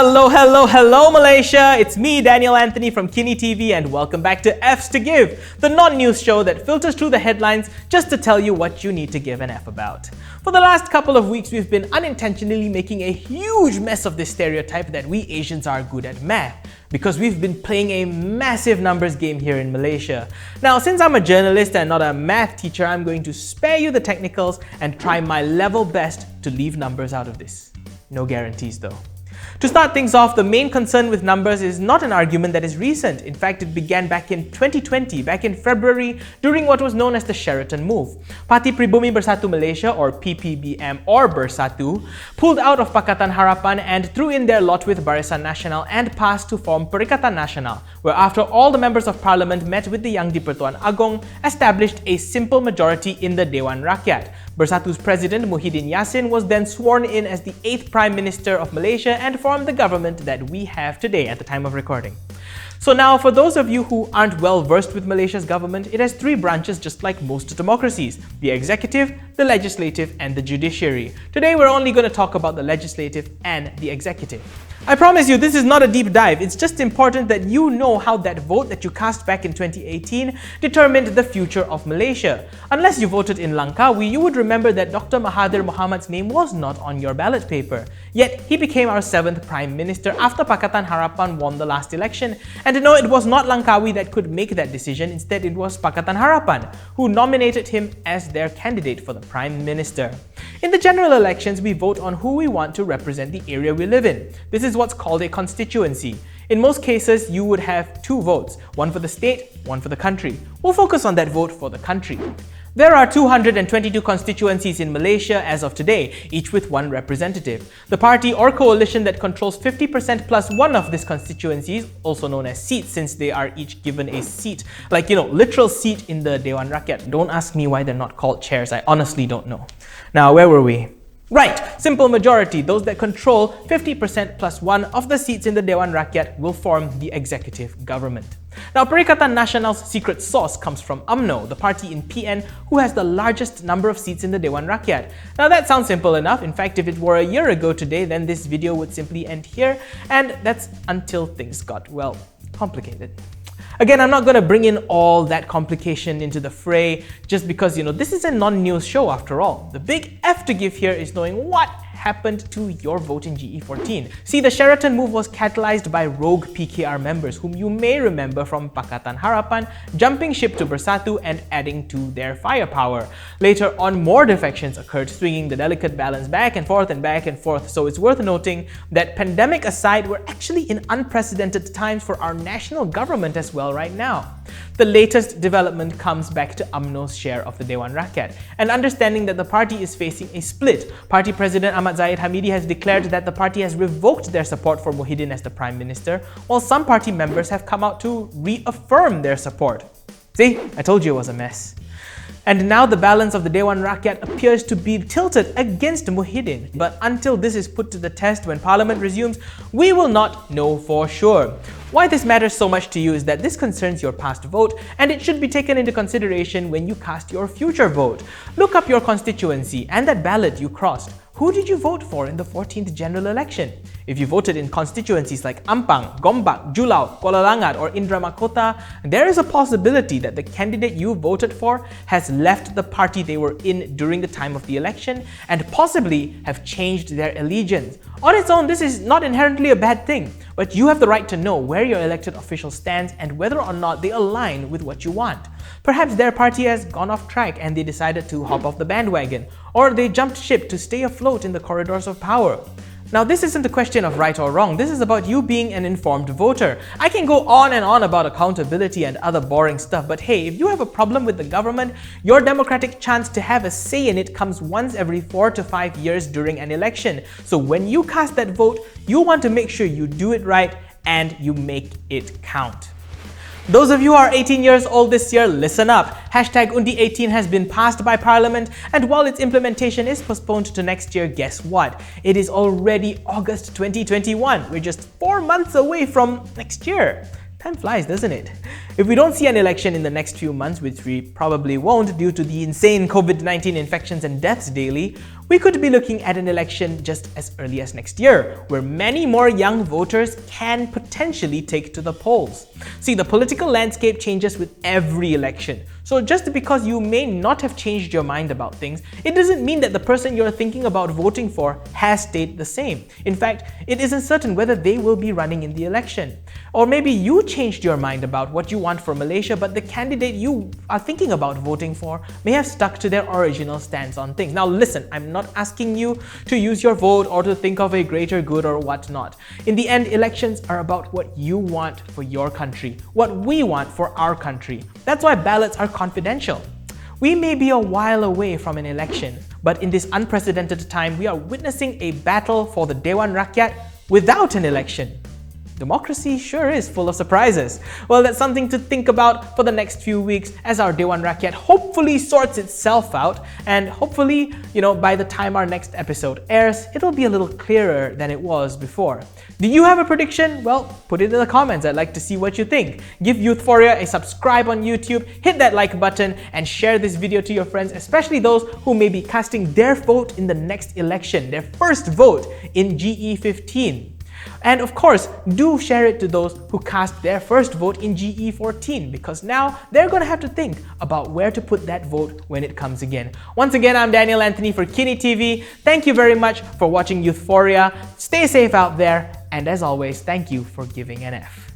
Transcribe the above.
Hello Malaysia! It's me, Daniel Anthony from Kini TV, and welcome back to F's to Give, the non-news show that filters through the headlines just to tell you what you need to give an F about. For the last couple of weeks, we've been unintentionally making a huge mess of this stereotype that we Asians are good at math, because we've been playing a massive numbers game here in Malaysia. Now, since I'm a journalist and not a math teacher, I'm going to spare you the technicals and try my level best to leave numbers out of this. No guarantees though. To start things off, the main concern with numbers is not an argument that is recent. In fact, it began back in 2020, back in February, during what was known as the Sheraton Move. Parti Pribumi Bersatu Malaysia, or PPBM or Bersatu, pulled out of Pakatan Harapan and threw in their lot with Barisan Nasional and passed to form Perikatan Nasional, where after all the members of parliament met with the Yang di-Pertuan Agong, established a simple majority in the Dewan Rakyat. Bersatu's president Muhyiddin Yassin was then sworn in as the 8th Prime Minister of Malaysia and formed the government that we have today at the time of recording. So now, for those of you who aren't well versed with Malaysia's government, it has 3 branches just like most democracies: the executive, the legislative, and the judiciary. Today we're only going to talk about the legislative and the executive. I promise you, this is not a deep dive. It's just important that you know how that vote that you cast back in 2018 determined the future of Malaysia. Unless you voted in Langkawi, you would remember that Dr. Mahathir Mohamad's name was not on your ballot paper. Yet, he became our 7th Prime Minister after Pakatan Harapan won the last election. And no, it was not Langkawi that could make that decision. Instead, it was Pakatan Harapan who nominated him as their candidate for the Prime Minister. In the general elections, we vote on who we want to represent the area we live in. This is what's called a constituency. In most cases, you would have 2 votes, one for the state, one for the country. We'll focus on that vote for the country. There are 222 constituencies in Malaysia as of today, each with 1 representative. The party or coalition that controls 50% plus 1 of these constituencies, also known as seats since they are each given a seat, like literal seat in the Dewan Rakyat. Don't ask me why they're not called chairs, I honestly don't know. Now, where were we? Right, simple majority, those that control 50% plus 1 of the seats in the Dewan Rakyat will form the executive government. Now, Perikatan Nasional's secret sauce comes from UMNO, the party in PN who has the largest number of seats in the Dewan Rakyat. Now, that sounds simple enough. In fact, if it were a year ago today, then this video would simply end here, and that's until things got, well, complicated. Again, I'm not going to bring in all that complication into the fray just because, this is a non-news show after all. The big F to give here is knowing what happened to your vote in GE14. See, the Sheraton Move was catalyzed by rogue PKR members whom you may remember from Pakatan Harapan jumping ship to Bersatu and adding to their firepower. Later on, more defections occurred, swinging the delicate balance back and forth, so it's worth noting that pandemic aside, we're actually in unprecedented times for our national government as well right now. The latest development comes back to UMNO's share of the Dewan Rakyat, and understanding that the party is facing a split. Party President Ahmad Zahid Hamidi has declared that the party has revoked their support for Muhyiddin as the Prime Minister, while some party members have come out to reaffirm their support. See, I told you it was a mess. And now the balance of the Dewan Rakyat appears to be tilted against Muhyiddin. But until this is put to the test when Parliament resumes, we will not know for sure. Why this matters so much to you is that this concerns your past vote, and it should be taken into consideration when you cast your future vote. Look up your constituency and that ballot you crossed. Who did you vote for in the 14th general election? If you voted in constituencies like Ampang, Gombak, Julau, Kuala Langat or Indramakota, there is a possibility that the candidate you voted for has left the party they were in during the time of the election and possibly have changed their allegiance. On its own, this is not inherently a bad thing, but you have the right to know where your elected official stands and whether or not they align with what you want. Perhaps their party has gone off track and they decided to hop off the bandwagon, or they jumped ship to stay afloat in the corridors of power. Now, this isn't a question of right or wrong, this is about you being an informed voter. I can go on and on about accountability and other boring stuff, but hey, if you have a problem with the government, your democratic chance to have a say in it comes once every 4 to 5 years during an election. So when you cast that vote, you want to make sure you do it right and you make it count. Those of you who are 18 years old this year, listen up. #Undi18 has been passed by Parliament, and while its implementation is postponed to next year, guess what? It is already August 2021. We're just 4 months away from next year. Time flies, doesn't it? If we don't see an election in the next few months, which we probably won't due to the insane COVID-19 infections and deaths daily, We could be looking at an election just as early as next year, where many more young voters can potentially take to the polls. See, the political landscape changes with every election. So just because you may not have changed your mind about things, it doesn't mean that the person you're thinking about voting for has stayed the same. In fact, it isn't certain whether they will be running in the election. Or maybe you changed your mind about what you want for Malaysia, but the candidate you are thinking about voting for may have stuck to their original stance on things. Now listen, I'm not asking you to use your vote or to think of a greater good or whatnot. In the end, elections are about what you want for your country, what we want for our country. That's why ballots are confidential. We may be a while away from an election, but in this unprecedented time, we are witnessing a battle for the Dewan Rakyat without an election. Democracy sure is full of surprises. Well, that's something to think about for the next few weeks as our Dewan Rakyat hopefully sorts itself out, and hopefully, by the time our next episode airs, it'll be a little clearer than it was before. Do you have a prediction? Well, put it in the comments. I'd like to see what you think. Give Youthphoria a subscribe on YouTube, hit that like button, and share this video to your friends, especially those who may be casting their vote in the next election, their first vote in GE15. And of course, do share it to those who cast their first vote in GE14, because now they're going to have to think about where to put that vote when it comes again. Once again, I'm Daniel Anthony for Kini TV. Thank you very much for watching Youthphoria. Stay safe out there, and as always, thank you for giving an F.